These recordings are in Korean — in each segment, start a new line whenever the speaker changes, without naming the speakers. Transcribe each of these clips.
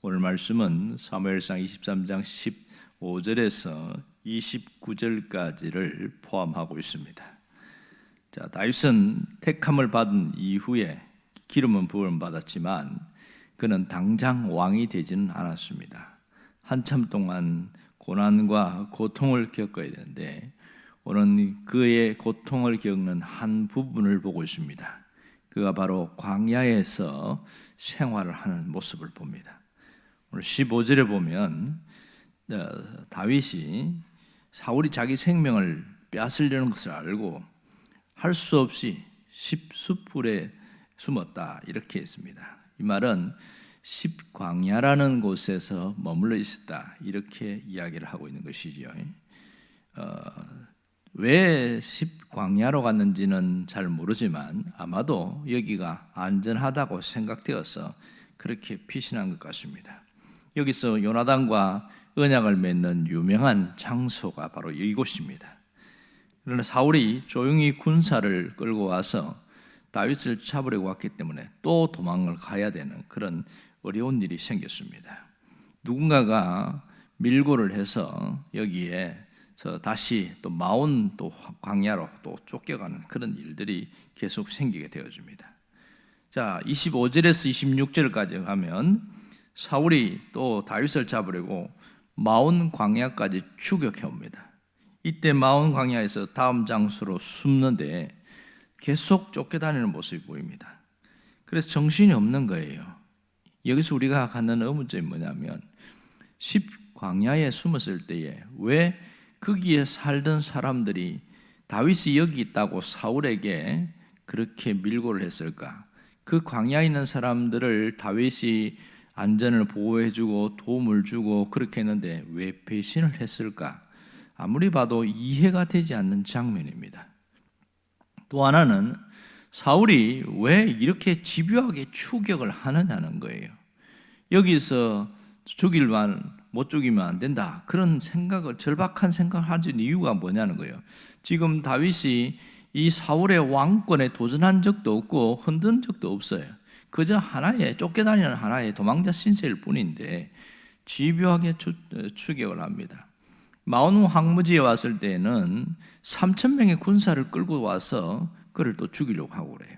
오늘 말씀은 사무엘상 23장 15절에서 29절까지를 포함하고 있습니다. 자, 다윗은 택함을 받은 이후에 기름은 부음을 받았지만 그는 당장 왕이 되지는 않았습니다. 한참 동안 고난과 고통을 겪어야 되는데 오늘은 그의 고통을 겪는 한 부분을 보고 있습니다. 그가 바로 광야에서 생활을 하는 모습을 봅니다. 오늘 15절에 보면 다윗이 사울이 자기 생명을 빼앗으려는 것을 알고 할 수 없이 십수풀에 숨었다 이렇게 했습니다. 이 말은 십광야라는 곳에서 머물러 있었다 이렇게 이야기를 하고 있는 것이죠. 왜 십광야로 갔는지는 잘 모르지만 아마도 여기가 안전하다고 생각되어서 그렇게 피신한 것 같습니다. 여기서 요나단과 언약을 맺는 유명한 장소가 바로 이곳입니다. 그러나 사울이 조용히 군사를 끌고 와서 다윗을 잡으려고 왔기 때문에 또 도망을 가야 되는 그런 어려운 일이 생겼습니다. 누군가가 밀고를 해서 여기에서 다시 또 마온 또 광야로 또 쫓겨가는 그런 일들이 계속 생기게 되어집니다. 자, 25절에서 26절까지 가면 사울이 또 다윗을 잡으려고 마온 광야까지 추격해 옵니다. 이때 마온 광야에서 다음 장소로 숨는데 계속 쫓겨다니는 모습이 보입니다. 그래서 정신이 없는 거예요. 여기서 우리가 갖는 의문점이 뭐냐면 십광야에 숨었을 때에 왜 거기에 살던 사람들이 다윗이 여기 있다고 사울에게 그렇게 밀고를 했을까? 그 광야에 있는 사람들을 다윗이 안전을 보호해주고 도움을 주고 그렇게 했는데 왜 배신을 했을까? 아무리 봐도 이해가 되지 않는 장면입니다. 또 하나는 사울이 왜 이렇게 집요하게 추격을 하느냐는 거예요. 여기서 못 죽이면 안 된다 그런 생각을 절박한 생각을 하는 이유가 뭐냐는 거예요. 지금 다윗이 이 사울의 왕권에 도전한 적도 없고 흔든 적도 없어요. 그저 하나의 쫓겨다니는 하나의 도망자 신세일 뿐인데 집요하게 추격을 합니다. 마온 황무지에 왔을 때는 3,000명의 군사를 끌고 와서 그를 또 죽이려고 하고 그래요.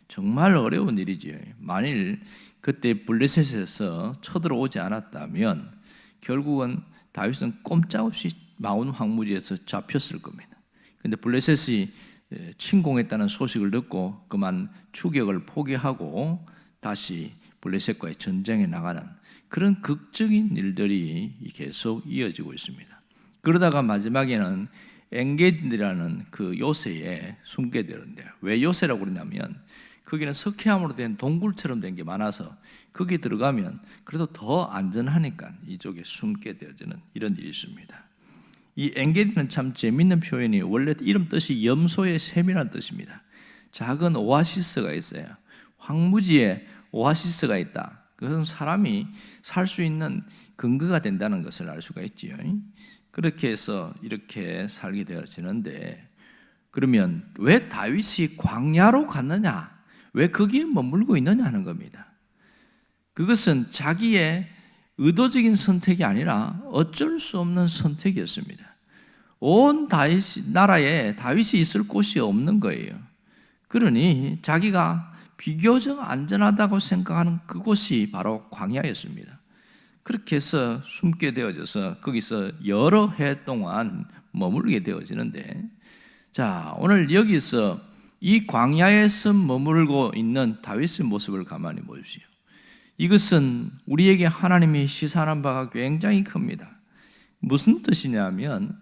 정말 어려운 일이지요. 만일 그때 블레셋에서 쳐들어오지 않았다면 결국은 다윗은 꼼짝없이 마온 황무지에서 잡혔을 겁니다. 그런데 블레셋이 침공했다는 소식을 듣고 그만 추격을 포기하고 다시 블레셋과의 전쟁에 나가는 그런 극적인 일들이 계속 이어지고 있습니다. 그러다가 마지막에는 엔게디라는 그 요새에 숨게 되는데요. 왜 요새라고 그러냐면 거기는 석회암으로 된 동굴처럼 된 게 많아서 거기 들어가면 그래도 더 안전하니까 이쪽에 숨게 되어지는 이런 일이 있습니다. 이 엔게디는 참 재밌는 표현이 원래 이름 뜻이 염소의 샘이라는 뜻입니다. 작은 오아시스가 있어요. 황무지에 오아시스가 있다. 그것은 사람이 살 수 있는 근거가 된다는 것을 알 수가 있지요. 그렇게 해서 이렇게 살게 되어지는데 그러면 왜 다윗이 광야로 갔느냐? 왜 거기에 머물고 있느냐 하는 겁니다. 그것은 자기의 의도적인 선택이 아니라 어쩔 수 없는 선택이었습니다. 온 나라에 다윗이 있을 곳이 없는 거예요. 그러니 자기가 비교적 안전하다고 생각하는 그곳이 바로 광야였습니다. 그렇게 해서 숨게 되어져서 거기서 여러 해 동안 머물게 되어지는데 자, 오늘 여기서 이 광야에서 머물고 있는 다윗의 모습을 가만히 보십시오. 이것은 우리에게 하나님이 시사하는 바가 굉장히 큽니다. 무슨 뜻이냐면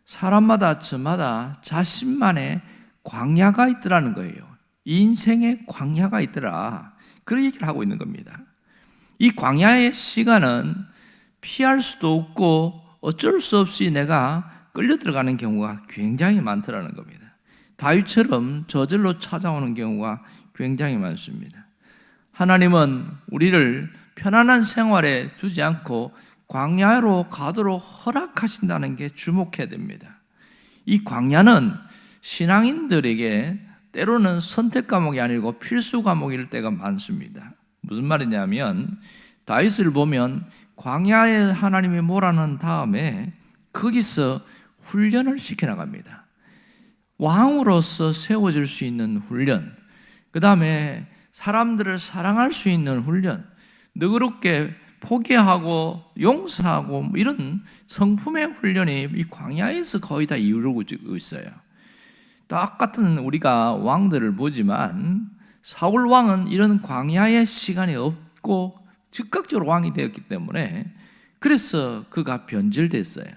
사람마다 저마다 자신만의 광야가 있더라는 거예요. 인생의 광야가 있더라. 그런 얘기를 하고 있는 겁니다. 이 광야의 시간은 피할 수도 없고 어쩔 수 없이 내가 끌려 들어가는 경우가 굉장히 많더라는 겁니다. 다윗처럼 저절로 찾아오는 경우가 굉장히 많습니다. 하나님은 우리를 편안한 생활에 두지 않고 광야로 가도록 허락하신다는 게 주목해야 됩니다. 이 광야는 신앙인들에게 때로는 선택 과목이 아니고 필수 과목일 때가 많습니다. 무슨 말이냐면 다윗을 보면 광야에 하나님이 몰아넣은 다음에 거기서 훈련을 시켜나갑니다. 왕으로서 세워질 수 있는 훈련, 그 다음에 사람들을 사랑할 수 있는 훈련, 너그럽게 포기하고 용서하고 이런 성품의 훈련이 이 광야에서 거의 다 이루어지고 있어요. 똑같은 우리가 왕들을 보지만 사울 왕은 이런 광야의 시간이 없고 즉각적으로 왕이 되었기 때문에 그래서 그가 변질됐어요.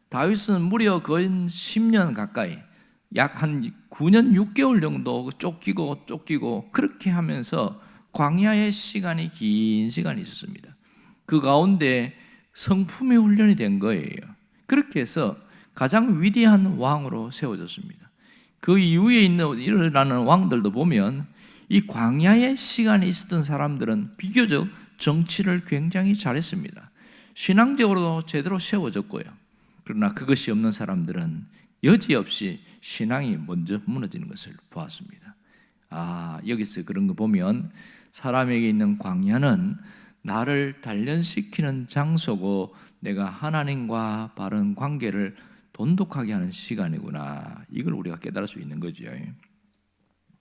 다윗은 무려 거의 10년 가까이 약 한 9년 6개월 정도 쫓기고 그렇게 하면서 광야의 시간이 긴 시간이 있었습니다. 그 가운데 성품의 훈련이 된 거예요. 그렇게 해서 가장 위대한 왕으로 세워졌습니다. 그 이후에 일어나는 왕들도 보면 이 광야의 시간이 있었던 사람들은 비교적 정치를 굉장히 잘했습니다. 신앙적으로도 제대로 세워졌고요. 그러나 그것이 없는 사람들은 여지없이 신앙이 먼저 무너지는 것을 보았습니다. 여기서 그런 거 보면 사람에게 있는 광야는 나를 단련시키는 장소고 내가 하나님과 바른 관계를 돈독하게 하는 시간이구나. 이걸 우리가 깨달을 수 있는 거죠.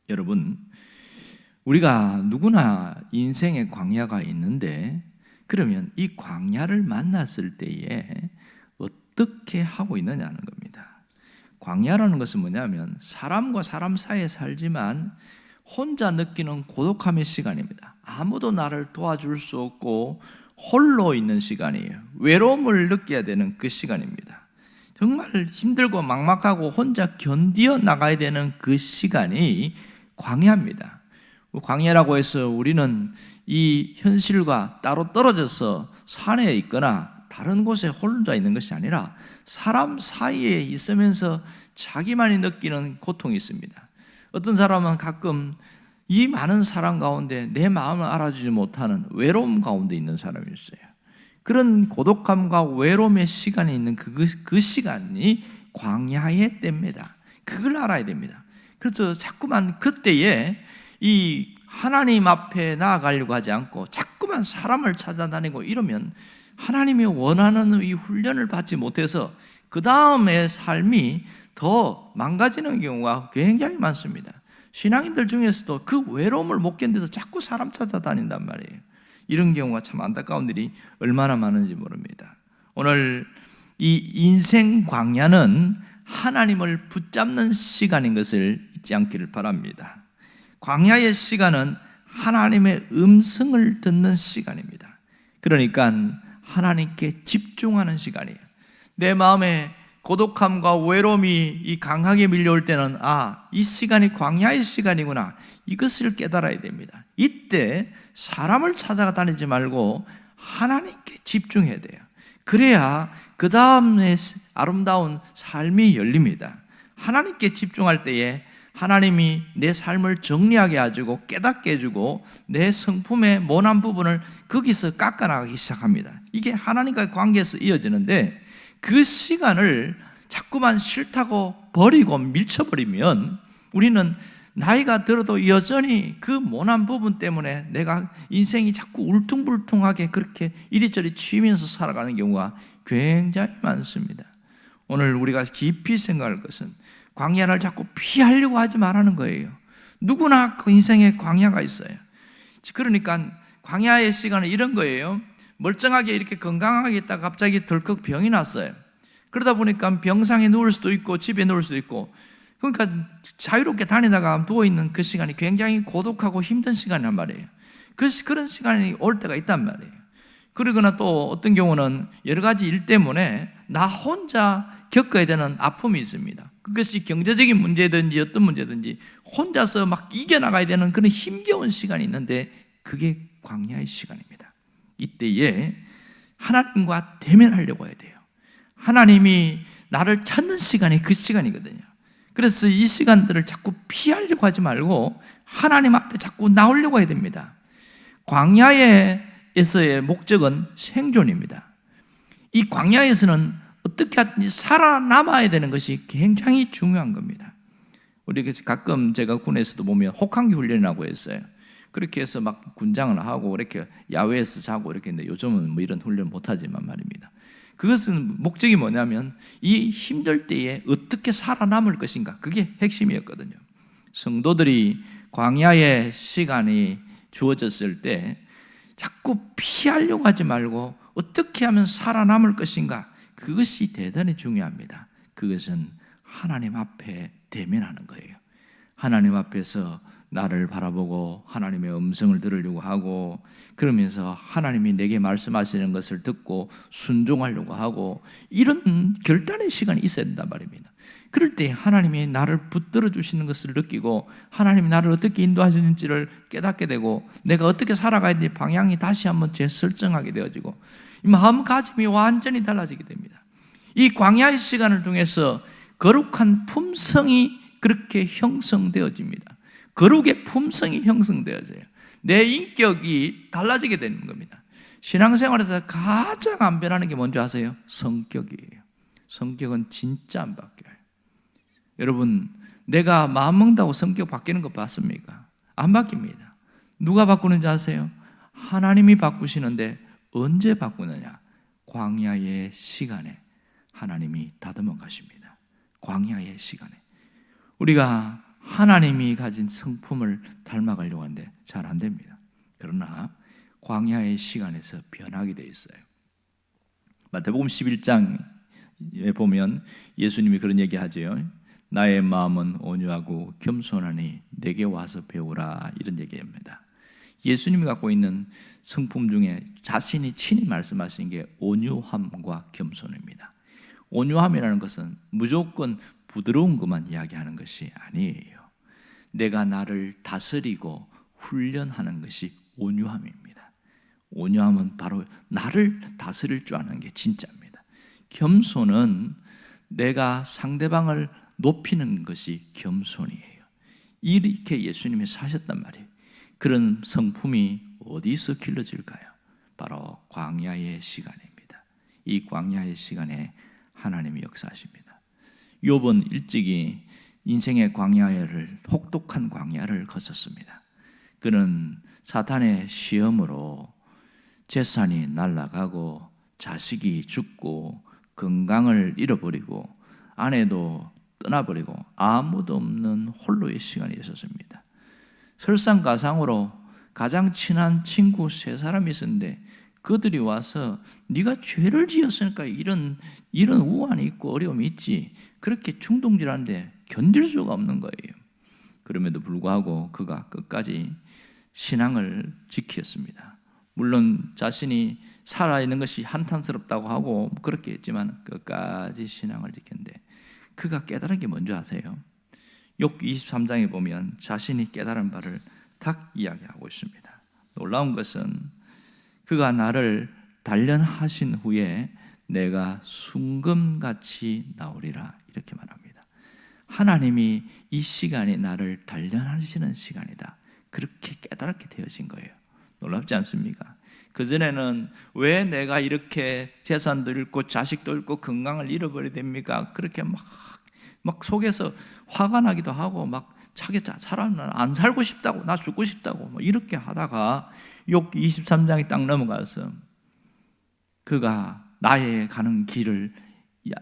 여러분, 우리가 누구나 인생의 광야가 있는데 그러면 이 광야를 만났을 때에 어떻게 하고 있느냐는 겁니다. 광야라는 것은 뭐냐면 사람과 사람 사이에 살지만 혼자 느끼는 고독함의 시간입니다. 아무도 나를 도와줄 수 없고 홀로 있는 시간이에요. 외로움을 느껴야 되는 그 시간입니다. 정말 힘들고 막막하고 혼자 견디어 나가야 되는 그 시간이 광야입니다. 광야라고 해서 우리는 이 현실과 따로 떨어져서 산에 있거나 다른 곳에 혼자 있는 것이 아니라 사람 사이에 있으면서 자기만이 느끼는 고통이 있습니다. 어떤 사람은 가끔 이 많은 사람 가운데 내 마음을 알아주지 못하는 외로움 가운데 있는 사람이 있어요. 그런 고독함과 외로움의 시간이 있는 그 시간이 광야의 때입니다. 그걸 알아야 됩니다. 그래서 자꾸만 그때에 이 하나님 앞에 나아가려고 하지 않고 자꾸만 사람을 찾아다니고 이러면 하나님이 원하는 이 훈련을 받지 못해서 그 다음의 삶이 더 망가지는 경우가 굉장히 많습니다. 신앙인들 중에서도 그 외로움을 못 견뎌서 자꾸 사람 찾아다닌단 말이에요. 이런 경우가 참 안타까운 일이 얼마나 많은지 모릅니다. 오늘 이 인생 광야는 하나님을 붙잡는 시간인 것을 잊지 않기를 바랍니다. 광야의 시간은 하나님의 음성을 듣는 시간입니다. 그러니까 하나님께 집중하는 시간이에요. 내 마음에 고독함과 외로움이 이 강하게 밀려올 때는 이 시간이 광야의 시간이구나. 이것을 깨달아야 됩니다. 이때 사람을 찾아다니지 말고 하나님께 집중해야 돼요. 그래야 그 다음에 아름다운 삶이 열립니다. 하나님께 집중할 때에 하나님이 내 삶을 정리하게 해주고 깨닫게 해주고 내 성품의 모난 부분을 거기서 깎아나가기 시작합니다. 이게 하나님과의 관계에서 이어지는데 그 시간을 자꾸만 싫다고 버리고 밀쳐버리면 우리는 나이가 들어도 여전히 그 모난 부분 때문에 내가 인생이 자꾸 울퉁불퉁하게 그렇게 이리저리 치면서 살아가는 경우가 굉장히 많습니다. 오늘 우리가 깊이 생각할 것은 광야를 자꾸 피하려고 하지 말라는 거예요. 누구나 그 인생에 광야가 있어요. 그러니까 광야의 시간은 이런 거예요. 멀쩡하게 이렇게 건강하게 있다가 갑자기 덜컥 병이 났어요. 그러다 보니까 병상에 누울 수도 있고 집에 누울 수도 있고, 그러니까 자유롭게 다니다가 누워있는 그 시간이 굉장히 고독하고 힘든 시간이란 말이에요. 그런 시간이 올 때가 있단 말이에요. 그러거나 또 어떤 경우는 여러 가지 일 때문에 나 혼자 겪어야 되는 아픔이 있습니다. 그것이 경제적인 문제든지 어떤 문제든지 혼자서 막 이겨나가야 되는 그런 힘겨운 시간이 있는데 그게 광야의 시간입니다. 이때에 하나님과 대면하려고 해야 돼요. 하나님이 나를 찾는 시간이 그 시간이거든요. 그래서 이 시간들을 자꾸 피하려고 하지 말고 하나님 앞에 자꾸 나오려고 해야 됩니다. 광야에서의 목적은 생존입니다. 이 광야에서는 어떻게 하든지 살아남아야 되는 것이 굉장히 중요한 겁니다. 우리 가끔 제가 군에서도 보면 혹한기 훈련이라고 했어요. 그렇게 해서 막 군장을 하고 이렇게 야외에서 자고 이렇게 했는데 요즘은 뭐 이런 훈련 못하지만 말입니다. 그것은 목적이 뭐냐면 이 힘들 때에 어떻게 살아남을 것인가, 그게 핵심이었거든요. 성도들이 광야의 시간이 주어졌을 때 자꾸 피하려고 하지 말고 어떻게 하면 살아남을 것인가, 그것이 대단히 중요합니다. 그것은 하나님 앞에 대면하는 거예요. 하나님 앞에서 나를 바라보고 하나님의 음성을 들으려고 하고, 그러면서 하나님이 내게 말씀하시는 것을 듣고 순종하려고 하고, 이런 결단의 시간이 있어야 된단 말입니다. 그럴 때 하나님이 나를 붙들어 주시는 것을 느끼고 하나님이 나를 어떻게 인도하시는지를 깨닫게 되고, 내가 어떻게 살아가야 되는지 방향이 다시 한번 재설정하게 되어지고, 이 마음가짐이 완전히 달라지게 됩니다. 이 광야의 시간을 통해서 거룩한 품성이 그렇게 형성되어집니다. 거룩의 품성이 형성되어져요. 내 인격이 달라지게 되는 겁니다. 신앙생활에서 가장 안 변하는 게 뭔지 아세요? 성격이에요. 성격은 진짜 안 바뀌어요. 여러분, 내가 마음 먹는다고 성격 바뀌는 거 봤습니까? 안 바뀝니다. 누가 바꾸는지 아세요? 하나님이 바꾸시는데 언제 바꾸느냐? 광야의 시간에 하나님이 다듬어 가십니다. 광야의 시간에. 우리가 하나님이 가진 성품을 닮아가려고 하는데 잘 안 됩니다. 그러나 광야의 시간에서 변하게 되어 있어요. 마태복음 11장에 보면 예수님이 그런 얘기 하죠. 나의 마음은 온유하고 겸손하니 내게 와서 배우라, 이런 얘기입니다. 예수님이 갖고 있는 성품 중에 자신이 친히 말씀하신 게 온유함과 겸손입니다. 온유함이라는 것은 무조건 부드러운 것만 이야기하는 것이 아니에요. 내가 나를 다스리고 훈련하는 것이 온유함입니다. 온유함은 바로 나를 다스릴 줄 아는 게 진짜입니다. 겸손은 내가 상대방을 높이는 것이 겸손이에요. 이렇게 예수님이 사셨단 말이에요. 그런 성품이 어디서 길러질까요? 바로 광야의 시간입니다. 이 광야의 시간에 하나님이 역사하십니다. 욥은 일찍이 인생의 광야를, 혹독한 광야를 거쳤습니다. 그는 사탄의 시험으로 재산이 날아가고 자식이 죽고 건강을 잃어버리고 아내도 떠나버리고 아무도 없는 홀로의 시간이 있었습니다. 설상가상으로 가장 친한 친구 3사람이 있었는데 그들이 와서 네가 죄를 지었으니까 이런 우환이 있고 어려움이 있지, 그렇게 충동질하는데 견딜 수가 없는 거예요. 그럼에도 불구하고 그가 끝까지 신앙을 지켰습니다. 물론 자신이 살아있는 것이 한탄스럽다고 하고 그렇게 했지만 끝까지 신앙을 지켰는데, 그가 깨달은 게 뭔지 아세요? 욥기 23장에 보면 자신이 깨달은 바를 딱 이야기하고 있습니다. 놀라운 것은 그가 나를 단련하신 후에 내가 순금같이 나오리라, 이렇게 말합니다. 하나님이 이 시간이 나를 단련하시는 시간이다, 그렇게 깨달게 되어진 거예요. 놀랍지 않습니까? 그전에는 왜 내가 이렇게 재산도 잃고 자식도 잃고 건강을 잃어버려야 됩니까? 그렇게 막 속에서 화가 나기도 하고 막 자기 사람은 안 살고 싶다고, 나 죽고 싶다고 뭐 이렇게 하다가 욥기 23장이 딱 넘어가서 그가 나의 가는 길을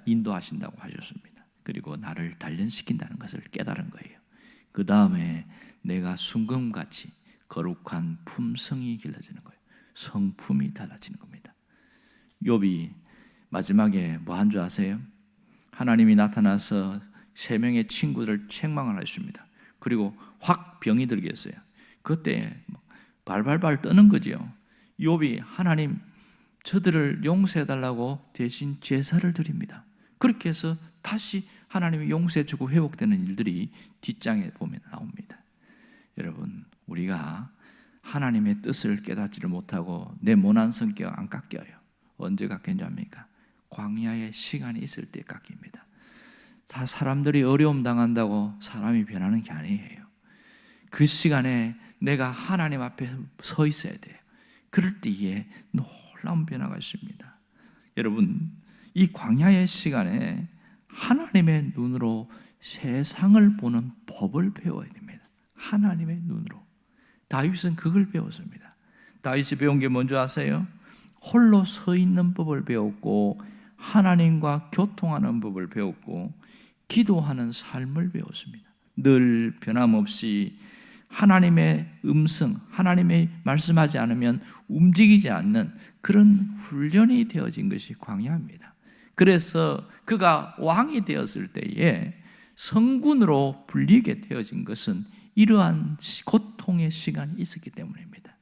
인도하신다고 하셨습니다. 그리고 나를 단련시킨다는 것을 깨달은 거예요. 그 다음에 내가 순금같이 거룩한 품성이 길러지는 거예요. 성품이 달라지는 겁니다. 욥이 마지막에 뭐 한 줄 아세요? 하나님이 나타나서 3명의 친구들을 책망을 하십니다. 그리고 확 병이 들겠어요. 그때 발발발 떠는 거죠. 욥이 하나님, 저들을 용서해달라고 대신 제사를 드립니다. 그렇게 해서 다시 하나님이 용서해주고 회복되는 일들이 뒷장에 보면 나옵니다. 여러분, 우리가 하나님의 뜻을 깨닫지를 못하고 내 모난 성격 안 깎여요. 언제 깎이는지 압니까? 광야의 시간이 있을 때 깎입니다. 다 사람들이 어려움 당한다고 사람이 변하는 게 아니에요. 그 시간에 내가 하나님 앞에 서 있어야 돼요. 그럴 때에 놀라운 변화가 있습니다. 여러분, 이 광야의 시간에 하나님의 눈으로 세상을 보는 법을 배워야 됩니다. 하나님의 눈으로. 다윗은 그걸 배웠습니다. 다윗이 배운 게 뭔지 아세요? 홀로 서 있는 법을 배웠고, 하나님과 교통하는 법을 배웠고, 기도하는 삶을 배웠습니다. 늘 변함없이 하나님의 음성, 하나님의 말씀하지 않으면 움직이지 않는 그런 훈련이 되어진 것이 광야입니다. 그래서 그가 왕이 되었을 때에 성군으로 불리게 되어진 것은 이러한 고통의 시간이 있었기 때문입니다.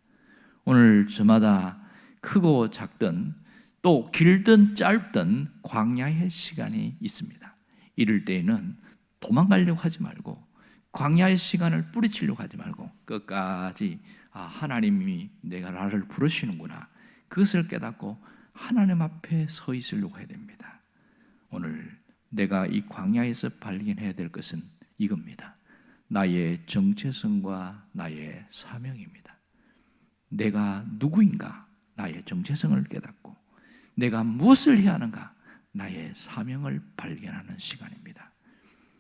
오늘 저마다 크고 작든 또 길든 짧든 광야의 시간이 있습니다. 이럴 때에는 도망가려고 하지 말고, 광야의 시간을 뿌리치려고 하지 말고 끝까지 하나님이 나를 부르시는구나, 그것을 깨닫고 하나님 앞에 서 있으려고 해야 됩니다. 오늘 내가 이 광야에서 발견해야 될 것은 이겁니다. 나의 정체성과 나의 사명입니다. 내가 누구인가, 나의 정체성을 깨닫고 내가 무엇을 해야 하는가, 나의 사명을 발견하는 시간입니다.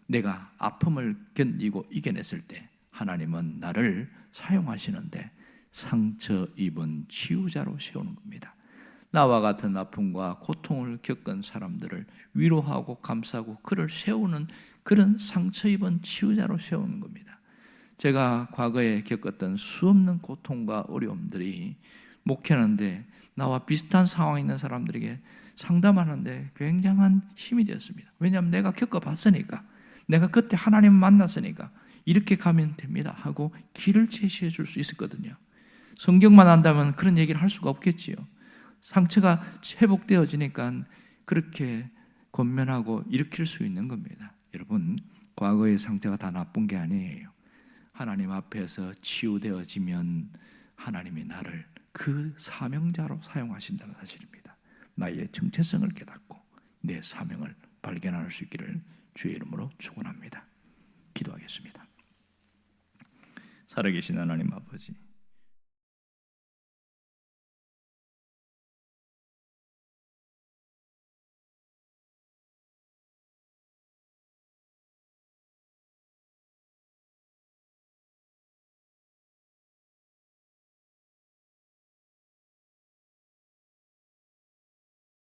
내가 아픔을 견디고 이겨냈을 때 하나님은 나를 사용하시는데 상처 입은 치유자로 세우는 겁니다. 나와 같은 아픔과 고통을 겪은 사람들을 위로하고 감싸고 그를 세우는 그런 상처 입은 치유자로 세우는 겁니다. 제가 과거에 겪었던 수없는 고통과 어려움들이 목회하는데 나와 비슷한 상황에 있는 사람들에게 상담하는데 굉장한 힘이 되었습니다. 왜냐하면 내가 겪어봤으니까, 내가 그때 하나님을 만났으니까 이렇게 가면 됩니다 하고 길을 제시해 줄 수 있었거든요. 성경만 안다면 그런 얘기를 할 수가 없겠지요. 상처가 회복되어지니까 그렇게 권면하고 일으킬 수 있는 겁니다. 여러분, 과거의 상태가 다 나쁜 게 아니에요. 하나님 앞에서 치유되어지면 하나님이 나를 그 사명자로 사용하신다는 사실입니다. 나의 정체성을 깨닫고 내 사명을 발견할 수 있기를 주의 이름으로 축원합니다. 기도하겠습니다. 살아계신 하나님 아버지,